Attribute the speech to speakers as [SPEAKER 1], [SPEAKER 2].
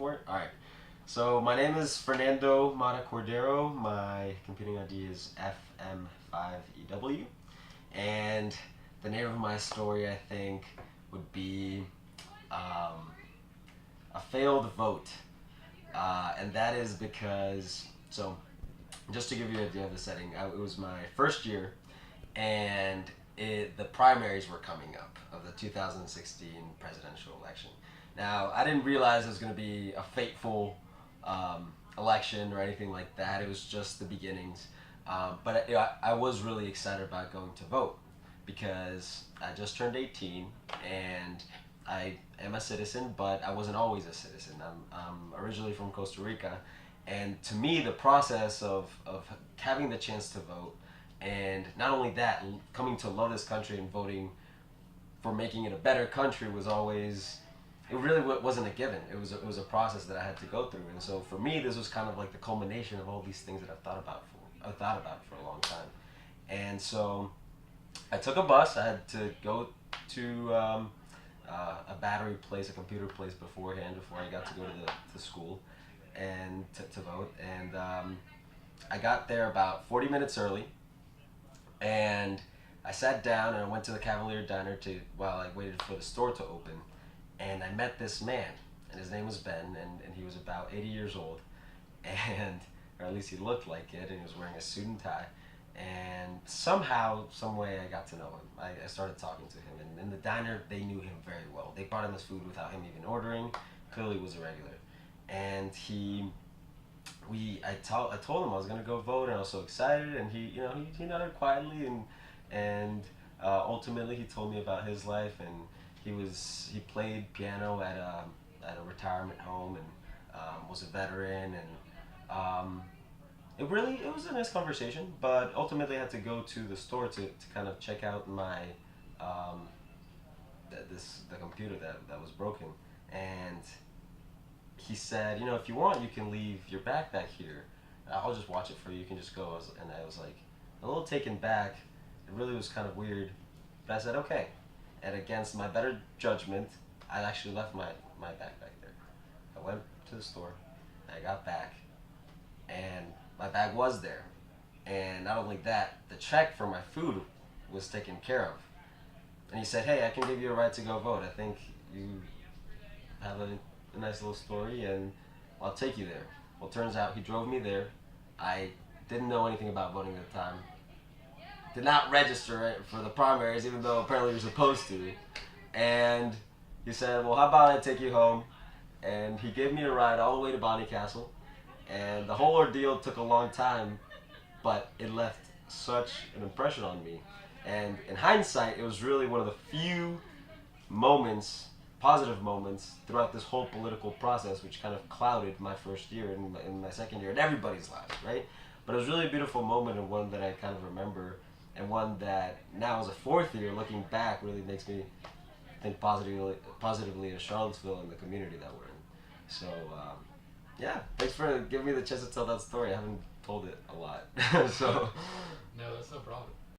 [SPEAKER 1] for it? Alright. So my name is Fernando Mata Cordero. My computing ID is FM5EW. And the name of my story, I think, would be a failed vote. And that is because, so just to give you an idea of the setting, it was my first year, and the primaries were coming up of the 2016 presidential election. Now, I didn't realize it was going to be a fateful election or anything like that. It was just the beginnings. But I was really excited about going to vote because I just turned 18 and I am a citizen, but I wasn't always a citizen. I'm originally from Costa Rica, and to me, the process of having the chance to vote, and not only that, coming to love this country and voting for making it a better country was always, it really wasn't a given. It was a process that I had to go through, and so for me, this was kind of like the culmination of all these things that I've thought about for a long time. And so I took a bus. I had to go to a battery place, a computer place beforehand, before I got to go to the school and to vote. And I got there about 40 minutes early, and I sat down and I went to the Cavalier Diner while I waited for the store to open, and I met this man, and his name was Ben, and he was about 80 years old, and or at least he looked like it, and he was wearing a suit and tie. And somehow, some way, I got to know him. I started talking to him, and in the diner, they knew him very well. They brought him his food without him even ordering. Clearly, was a regular. And I told him I was gonna go vote, and I was so excited. And he nodded quietly, and ultimately, he told me about his life, and he played piano at a retirement home, and was a veteran, and it was a nice conversation, but ultimately I had to go to the store to kind of check out my the computer that was broken. And he said, if you want, you can leave your backpack here. I'll just watch it for you. You can just go. And I was like a little taken back. It really was kind of weird, but I said okay. And against my better judgment, I actually left my backpack there. I went to the store. I got back, and my bag was there. And not only that, the check for my food was taken care of. And he said, hey, I can give you a right to go vote. I think you have a nice little story, and I'll take you there. Well, turns out he drove me there. I didn't know anything about voting at the time. Did not register for the primaries, even though apparently you're supposed to. And he said, well, how about I take you home? And he gave me a ride all the way to Bonnie Castle. And the whole ordeal took a long time, but it left such an impression on me. And in hindsight, it was really one of the few moments, positive moments, throughout this whole political process, which kind of clouded my first year and in my second year, and everybody's lives, right? But it was really a beautiful moment, and one that I kind of remember, and one that now as a fourth year, looking back, really makes me think positively of Charlottesville and the community that we're in. So, yeah, thanks for giving me the chance to tell that story. I haven't told it a lot. So
[SPEAKER 2] No, that's no problem.